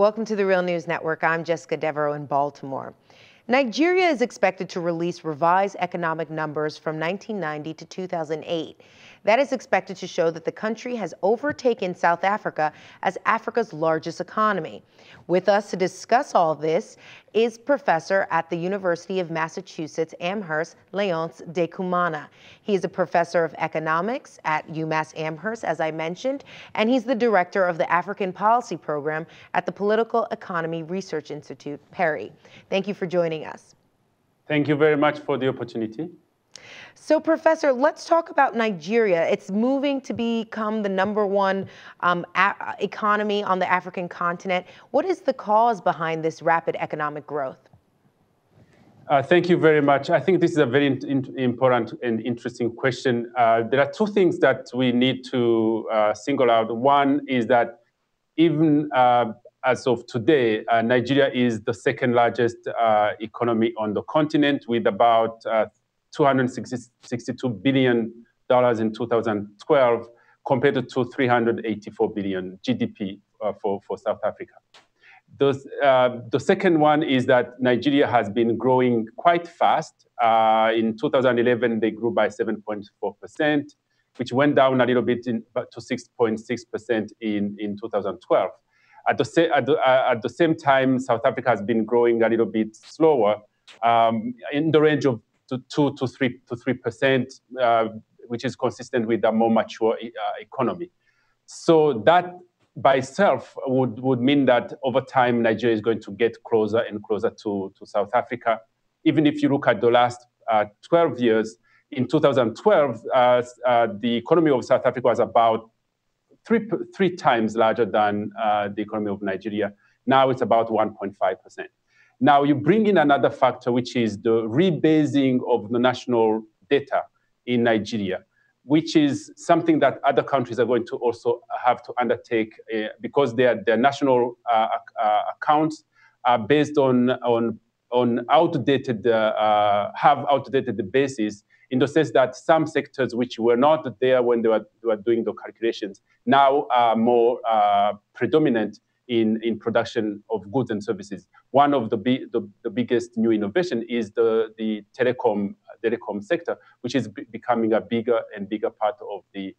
Welcome to the Real News Network. I'm Jessica Devereaux in Baltimore. Nigeria is expected to release revised economic numbers from 1990 to 2008. That is expected to show that the country has overtaken South Africa as Africa's largest economy. With us to discuss all this is professor at the University of Massachusetts Amherst, Léonce Ndikumana. He is a professor of economics at UMass Amherst, as I mentioned, and he's the director of the African Policy Program at the Political Economy Research Institute, Perry. Thank you for joining us. Thank you very much for the opportunity. So, Professor, let's talk about Nigeria. It's moving to become the #1 economy on the African continent. What is the cause behind this rapid economic growth? Thank you very much. I think this is a very important and interesting question. There are two things that we need to single out. One is that even as of today, Nigeria is the second largest economy on the continent, with about $262 billion in 2012 compared to 384 billion GDP for South Africa. The second one is that Nigeria has been growing quite fast. In 2011, they grew by 7.4%, which went down a little bit to 6.6% in 2012. At the same time, South Africa has been growing a little bit slower, in the range of 2 to 3%, which is consistent with a more mature economy. So that by itself would mean that over time, Nigeria is going to get closer and closer to South Africa. Even if you look at the last 12 years, in 2012, the economy of South Africa was about three times larger than the economy of Nigeria. Now it's about 1.5%. Now you bring in another factor, which is the rebasing of the national data in Nigeria, which is something that other countries are going to also have to undertake because their national accounts are based on outdated, have outdated bases, in the sense that some sectors which were not there when they were doing the calculations now are more predominant in production of goods and services. One of the biggest new innovation is the telecom sector, which is becoming a bigger and bigger part of the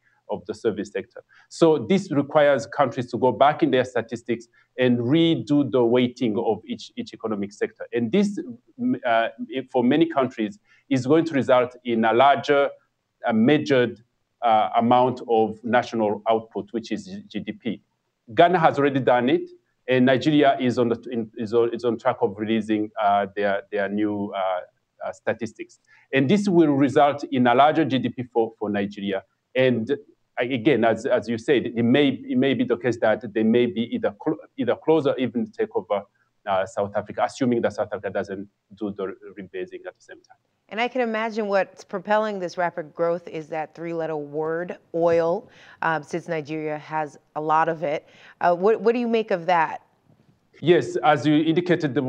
service sector. So this requires countries to go back in their statistics and redo the weighting of each economic sector. And this, for many countries, is going to result in a larger measured amount of national output, which is GDP. Ghana has already done it, and Nigeria is on track of releasing their new statistics. And this will result in a larger GDP for Nigeria. And again, as you said, it may be the case that they may be either close or even take over South Africa, assuming that South Africa doesn't do the rebasing at the same time. And I can imagine what's propelling this rapid growth is that three-letter word, oil, since Nigeria has a lot of it. What do you make of that? Yes, as you indicated, the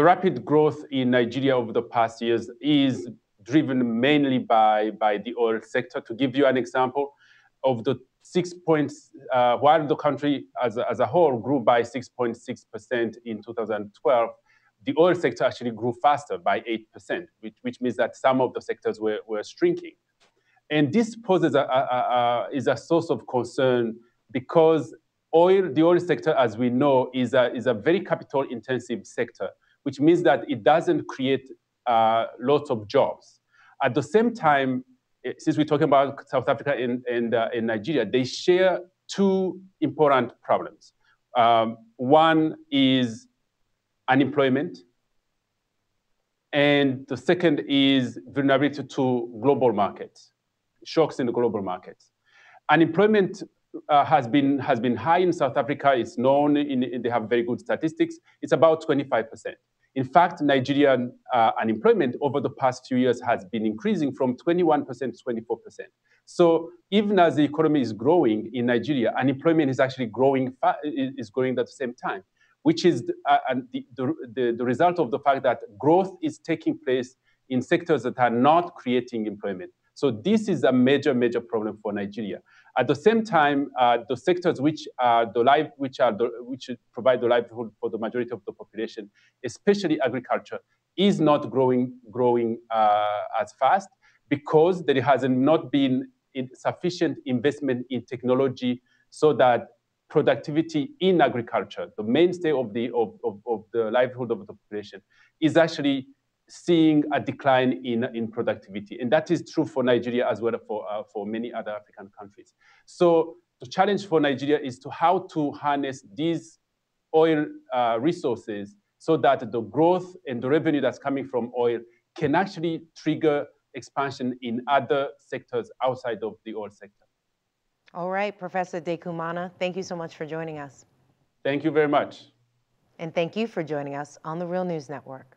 rapid growth in Nigeria over the past years is driven mainly by the oil sector. To give you an example, of the 6 points, while the country as a whole grew by 6.6% in 2012, the oil sector actually grew faster by 8%, which means that some of the sectors were shrinking. And this poses is a source of concern because the oil sector, as we know, is a very capital-intensive sector, which means that it doesn't create lots of jobs. At the same time, since we're talking about South Africa and Nigeria, they share two important problems. One is unemployment, and the second is vulnerability to global markets, shocks in the global markets. Unemployment has been high in South Africa. It's known, they have very good statistics. It's about 25%. In fact, Nigerian unemployment over the past few years has been increasing from 21% to 24%. So even as the economy is growing in Nigeria, unemployment is actually growing at the same time, which is the result of the fact that growth is taking place in sectors that are not creating employment. So this is a major, major problem for Nigeria. At the same time, the sectors which provide the livelihood for the majority of the population, especially agriculture, is not growing as fast because there has not been sufficient investment in technology so that productivity in agriculture, the mainstay of the livelihood of the population, is actually seeing a decline in productivity. And that is true for Nigeria as well as for many other African countries. So the challenge for Nigeria is how to harness these oil resources so that the growth and the revenue that's coming from oil can actually trigger expansion in other sectors outside of the oil sector. All right, Professor Ndikumana, thank you so much for joining us. Thank you very much. And thank you for joining us on the Real News Network.